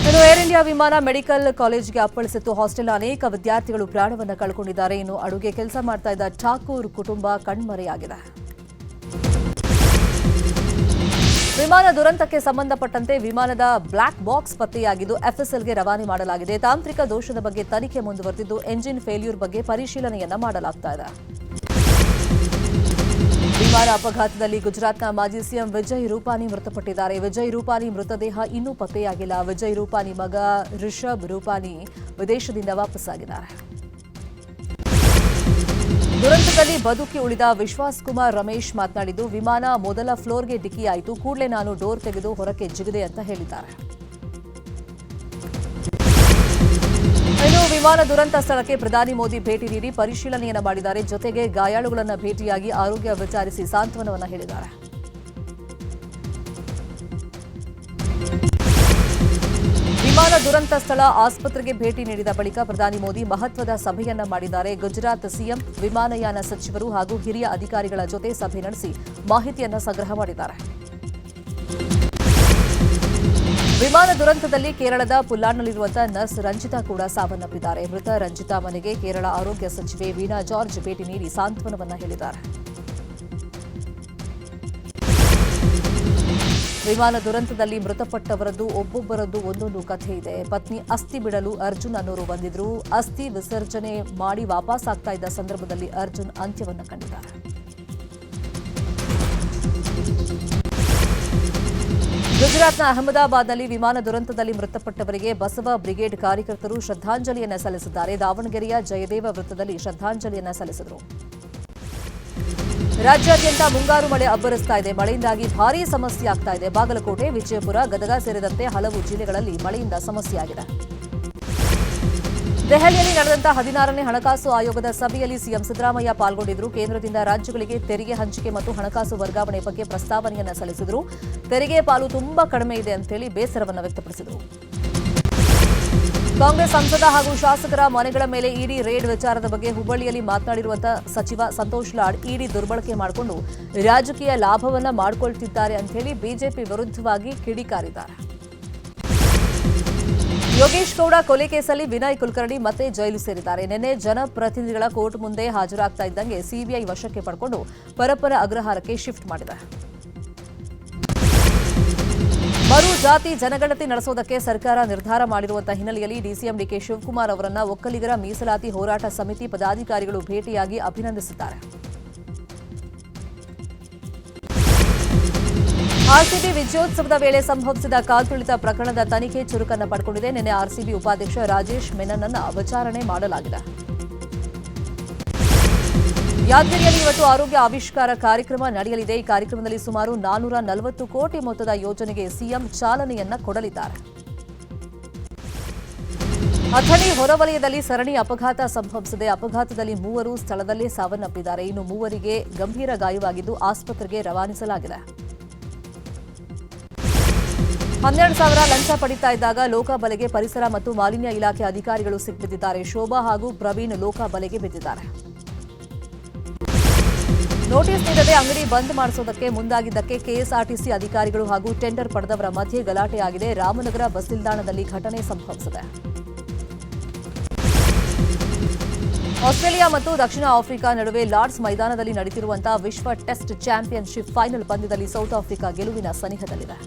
ಇನ್ನು air India ವಿಮಾನ medical ಕಾಲೇಜಿಗೆ ಅಪ್ಪಳಿಸಿತ್ತು. ಹಾಸ್ಟೆಲ್ ಅನೇಕ ವಿದ್ಯಾರ್ಥಿಗಳು ಪ್ರಾಣವನ್ನು ಕಳ್ಕೊಂಡಿದ್ದಾರೆ. ಇನ್ನು ಅಡುಗೆ ಕೆಲಸ ಮಾಡ್ತಾ ಇದ್ದ ಠಾಕೂರ್ ಕುಟುಂಬ ಕಣ್ಮರೆಯಾಗಿದೆ. ವಿಮಾನ ದುರಂತಕ್ಕೆ ಸಂಬಂಧಪಟ್ಟಂತೆ ವಿಮಾನದ ಬ್ಲಾಕ್ ಬಾಕ್ಸ್ ಪತ್ತೆಯಾಗಿದ್ದು ಎಫ್ಎಸ್ಎಲ್ಗೆ ರವಾನೆ ಮಾಡಲಾಗಿದೆ. ತಾಂತ್ರಿಕ ದೋಷದ ಬಗ್ಗೆ ತನಿಖೆ ಮುಂದುವರೆದಿದ್ದು ಎಂಜಿನ್ ಫೇಲ್ಯೂರ್ ಬಗ್ಗೆ ಪರಿಶೀಲನೆಯನ್ನ ಮಾಡಲಾಗ್ತಾ ಇದೆ. ವಿಮಾನ ಅಪಘಾತದಲ್ಲಿ ಗುಜರಾತ್ನ ಮಾಜಿ ಸಿಎಂ ವಿಜಯ್ ರೂಪಾನಿ ಮೃತಪಟ್ಟಿದ್ದಾರೆ. ವಿಜಯ್ ರೂಪಾನಿ ಮೃತದೇಹ ಇನ್ನೂ ಪತ್ತೆಯಾಗಿಲ್ಲ. ವಿಜಯ್ ರೂಪಾನಿ ಮಗ ರಿಷಬ್ ರೂಪಾನಿ ವಿದೇಶದಿಂದ ವಾಪಸ್ಸಾಗಿದ್ದಾರೆ. ದುರಂತದಲ್ಲಿ ಬದುಕಿ ಉಳಿದ ವಿಶ್ವಾಸ್ ಕುಮಾರ್ ರಮೇಶ್ ಮಾತನಾಡಿದ್ದು, ವಿಮಾನ ಮೊದಲ ಫ್ಲೋರ್ಗೆ ಡಿಕ್ಕಿಯಾಯಿತು, ಕೂಡಲೇ ನಾನು ಡೋರ್ ತೆಗೆದು ಹೊರಕ್ಕೆ ಜಿಗಿದೆ ಅಂತ ಹೇಳಿದ್ದಾರೆ. ಇನ್ನು ವಿಮಾನ ದುರಂತ ಸ್ಥಳಕ್ಕೆ ಪ್ರಧಾನಿ ಮೋದಿ ಭೇಟಿ ನೀಡಿ ಪರಿಶೀಲನೆಯನ್ನ ಮಾಡಿದ್ದಾರೆ. ಜೊತೆಗೆ ಗಾಯಾಳುಗಳನ್ನು ಭೇಟಿಯಾಗಿ ಆರೋಗ್ಯ ವಿಚಾರಿಸಿ ಸಾಂತ್ವನವನ್ನ ಹೇಳಿದ್ದಾರೆ. ವಿಮಾನ ದುರಂತ ಸ್ಥಳ ಆಸ್ಪತ್ರೆಗೆ ಭೇಟಿ ನೀಡಿದ ಬಳಿಕ ಪ್ರಧಾನಿ ಮೋದಿ ಮಹತ್ವದ ಸಭೆಯನ್ನ ಮಾಡಿದ್ದಾರೆ. ಗುಜರಾತ್ ಸಿಎಂ, ವಿಮಾನಯಾನ ಸಚಿವರು ಹಾಗೂ ಹಿರಿಯ ಅಧಿಕಾರಿಗಳ ಜೊತೆ ಸಭೆ ನಡೆಸಿ ಮಾಹಿತಿಯನ್ನ ಸಂಗ್ರಹ ಮಾಡಿದ್ದಾರೆ. ವಿಮಾನ ದುರಂತದಲ್ಲಿ ಕೇರಳದ ಪುಲ್ಲಾಡ್ನಲ್ಲಿರುವಂತಹ ನರ್ಸ್ ರಂಜಿತಾ ಕೂಡ ಸಾವನ್ನಪ್ಪಿದ್ದಾರೆ. ಮೃತ ರಂಜಿತಾ ಮನೆಗೆ ಕೇರಳ ಆರೋಗ್ಯ ಸಚಿವೆ ವೀಣಾ ಜಾರ್ಜ್ ಭೇಟಿ ನೀಡಿ ಸಾಂತ್ವನವನ್ನ ಹೇಳಿದ್ದಾರೆ. ವಿಮಾನ ದುರಂತದಲ್ಲಿ ಮೃತಪಟ್ಟವರದ್ದು ಒಬ್ಬೊಬ್ಬರದ್ದು ಒಂದೊಂದು ಕಥೆ ಇದೆ. ಪತ್ನಿ ಅಸ್ಥಿ ಬಿಡಲು ಅರ್ಜುನ್ ಅನ್ನೋರು ಬಂದಿದ್ರು. ಅಸ್ಥಿ ವಿಸರ್ಜನೆ ಮಾಡಿ ವಾಪಸ್ ಆಗ್ತಾ ಇದ್ದ ಸಂದರ್ಭದಲ್ಲಿ ಅರ್ಜುನ್ ಅಂತ್ಯವನ್ನ ಕಂಡಿದ್ದಾರೆ. ಗುಜರಾತ್ನ ಅಹಮದಾಬಾದ್ನಲ್ಲಿ ವಿಮಾನ ದುರಂತದಲ್ಲಿ ಮೃತಪಟ್ಟವರಿಗೆ ಬಸವ ಬ್ರಿಗೇಡ್ ಕಾರ್ಯಕರ್ತರು ಶ್ರದ್ಧಾಂಜಲಿಯನ್ನ ಸಲ್ಲಿಸಿದ್ದಾರೆ. ದಾವಣಗೆರೆಯ ಜಯದೇವ ವೃತ್ತದಲ್ಲಿ ಶ್ರದ್ಧಾಂಜಲಿಯನ್ನ ಸಲ್ಲಿಸಿದರು. ರಾಜ್ಯಾದ್ಯಂತ ಮುಂಗಾರು ಮಳೆ ಅಬ್ಬರಿಸ್ತಾ ಇದೆ. ಮಳೆಯಿಂದಾಗಿ ಭಾರೀ ಸಮಸ್ಯೆ ಆಗ್ತಾ ಇದೆ. ಬಾಗಲಕೋಟೆ, ವಿಜಯಪುರ, ಗದಗ ಸೇರಿದಂತೆ ಹಲವು ಜಿಲ್ಲೆಗಳಲ್ಲಿ ಮಳೆಯಿಂದ ಸಮಸ್ಯೆಯಾಗಿದೆ. ದೆಹಲಿಯಲ್ಲಿ ನಡೆದಂತಹ 16ನೇ ಹಣಕಾಸು ಆಯೋಗದ ಸಭೆಯಲ್ಲಿ ಸಿಎಂ ಸಿದ್ದರಾಮಯ್ಯ ಪಾಲ್ಗೊಂಡಿದ್ದರು. ಕೇಂದ್ರದಿಂದ ರಾಜ್ಯಗಳಿಗೆ ತೆರಿಗೆ ಹಂಚಿಕೆ ಮತ್ತು ಹಣಕಾಸು ವರ್ಗಾವಣೆ ಬಗ್ಗೆ ಪ್ರಸ್ತಾವನೆಯನ್ನ ಸಲ್ಲಿಸಿದರು. ತೆರಿಗೆ ಪಾಲು ತುಂಬಾ ಕಡಿಮೆ ಇದೆ ಅಂತೇಳಿ ಬೇಸರವನ್ನು ವ್ಯಕ್ತಪಡಿಸಿದರು. ಕಾಂಗ್ರೆಸ್ ಸಂಸದ ಹಾಗೂ ಶಾಸಕರ ಮನೆಗಳ ಮೇಲೆ ಇಡಿ ರೇಡ್ ವಿಚಾರದ ಬಗ್ಗೆ ಹುಬ್ಬಳ್ಳಿಯಲ್ಲಿ ಮಾತನಾಡಿರುವಂತಹ ಸಚಿವ ಸಂತೋಷ್ ಲಾಡ್, ಇಡಿ ದುರ್ಬಳಕೆ ಮಾಡಿಕೊಂಡು ರಾಜಕೀಯ ಲಾಭವನ್ನ ಮಾಡಿಕೊಳ್ತಿದ್ದಾರೆ ಅಂತ ಹೇಳಿ ಬಿಜೆಪಿ ವಿರುದ್ಧವಾಗಿ ಕಿಡಿಕಾರಿದ್ದಾರೆ. ಯೋಗೇಶ್ ಗೌಡ ಕೊಲೆ ಕೇಸಲ್ಲಿ ವಿನಯ್ ಕುಲಕರ್ಣಿ ಮತ್ತೆ ಜೈಲು ಸೇರಿದ್ದಾರೆ. ನಿನ್ನೆ ಜನಪ್ರತಿನಿಧಿಗಳ ಕೋರ್ಟ್ ಮುಂದೆ ಹಾಜರಾಗ್ತಾ ಇದ್ದಂಗೆ ಸಿಬಿಐ ವಶಕ್ಕೆ ಪಡ್ಕೊಂಡು ಪರಪ್ಪನ ಅಗ್ರಹಾರಕ್ಕೆ ಶಿಫ್ಟ್ ಮಾಡಿದೆ. ಮರು ಜಾತಿ ಜನಗಣತಿ ನಡೆಸೋದಕ್ಕೆ ಸರ್ಕಾರ ನಿರ್ಧಾರ ಮಾಡಿರುವಂತಹ ಹಿನ್ನೆಲೆಯಲ್ಲಿ ಡಿಸಿಎಂ ಡಿಕೆ ಶಿವಕುಮಾರ್ ಅವರನ್ನ ಒಕ್ಕಲಿಗರ ಮೀಸಲಾತಿ ಹೋರಾಟ ಸಮಿತಿ ಪದಾಧಿಕಾರಿಗಳು ಭೇಟಿಯಾಗಿ ಅಭಿನಂದಿಸಿದ್ದಾರೆ. ಆರ್ಸಿಬಿ ವಿಜಯೋತ್ಸವದ ವೇಳೆ ಸಂಭವಿಸಿದ ಕಾಲ್ತುಳಿತ ಪ್ರಕರಣದ ತನಿಖೆ ಚುರುಕನ್ನು ಪಡೆದುಕೊಂಡಿದೆ. ನಿನ್ನೆ ಆರ್ಸಿಬಿ ಉಪಾಧ್ಯಕ್ಷ ರಾಜೇಶ್ ಮೆನನ್ ಅನ್ನು ವಿಚಾರಣೆ ಮಾಡಲಾಗಿದೆ. ಯಾದಗಿರಿಯಲ್ಲಿ ಇವತ್ತು ಆರೋಗ್ಯ ಆವಿಷ್ಕಾರ ಕಾರ್ಯಕ್ರಮ ನಡೆಯಲಿದೆ. ಈ ಕಾರ್ಯಕ್ರಮದಲ್ಲಿ ಸುಮಾರು 440 ಕೋಟಿ ಮೊತ್ತದ ಯೋಜನೆಗೆ ಸಿಎಂ ಚಾಲನೆಯನ್ನ ಕೊಡಲಿದ್ದಾರೆ. ಅಥಣಿ ಹೊರವಲಯದಲ್ಲಿ ಸರಣಿ ಅಪಘಾತ ಸಂಭವಿಸಿದೆ. ಅಪಘಾತದಲ್ಲಿ 3 ಸ್ಥಳದಲ್ಲೇ ಸಾವನ್ನಪ್ಪಿದ್ದಾರೆ. ಇನ್ನು 3 ಗಂಭೀರ ಗಾಯವಾಗಿದ್ದು ಆಸ್ಪತ್ರೆಗೆ ರವಾನಿಸಲಾಗಿದೆ. 12,000 ಲಂಚ ಪಡಿತಾ ಇದ್ದಾಗ ಲೋಕಾಬಲೆಗೆ ಪರಿಸರ ಮತ್ತು ಮಾಲಿನ್ಯ ಇಲಾಖೆ ಅಧಿಕಾರಿಗಳು ಸಿಕ್ಕಿಬಿದ್ದಿದ್ದಾರೆ. ಶೋಭಾ ಹಾಗೂ ಪ್ರವೀಣ್ ಲೋಕಾಬಲೆಗೆ ಬಿದ್ದಿದ್ದಾರೆ. ನೋಟಿಸ್ ನೀಡದೆ ಅಂಗಡಿ ಬಂದ್ ಮಾಡಿಸೋದಕ್ಕೆ ಮುಂದಾಗಿದ್ದಕ್ಕೆ ಕೆಎಸ್ಆರ್ಟಿಸಿ ಅಧಿಕಾರಿಗಳು ಹಾಗೂ ಟೆಂಡರ್ ಪಡೆದವರ ಮಧ್ಯೆ ಗಲಾಟೆಯಾಗಿದೆ. ರಾಮನಗರ ಬಸ್ ನಿಲ್ದಾಣದಲ್ಲಿ ಘಟನೆ ಸಂಭವಿಸಿದೆ. ಆಸ್ಟ್ರೇಲಿಯಾ ಮತ್ತು ದಕ್ಷಿಣ ಆಫ್ರಿಕಾ ನಡುವೆ ಲಾರ್ಡ್ಸ್ ಮೈದಾನದಲ್ಲಿ ನಡೆಯುತ್ತಿರುವಂತಹ ವಿಶ್ವ ಟೆಸ್ಟ್ ಚಾಂಪಿಯನ್ಶಿಪ್ ಫೈನಲ್ ಪಂದ್ಯದಲ್ಲಿ ಸೌತ್ ಆಫ್ರಿಕಾ ಗೆಲುವಿನ ಸನಿಹದಲ್ಲಿದೆ.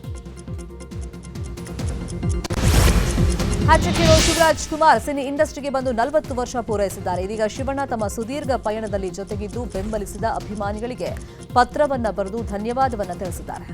Hat-trick hero Shivaraj Kumar cine ಇಂಡಸ್ಟ್ರಿಗೆ ಬಂದು 40 ವರ್ಷ ಪೂರೈಸಿದ್ದಾರೆ. ಇದೀಗ ಶಿವಣ್ಣ ತಮ್ಮ ಸುದೀರ್ಘ ಪಯಣದಲ್ಲಿ ಜೊತೆಗಿದ್ದು ಬೆಂಬಲಿಸಿದ ಅಭಿಮಾನಿಗಳಿಗೆ ಪತ್ರವನ್ನ ಬರೆದು ಧನ್ಯವಾದವನ್ನ ತಿಳಿಸಿದ್ದಾರೆ.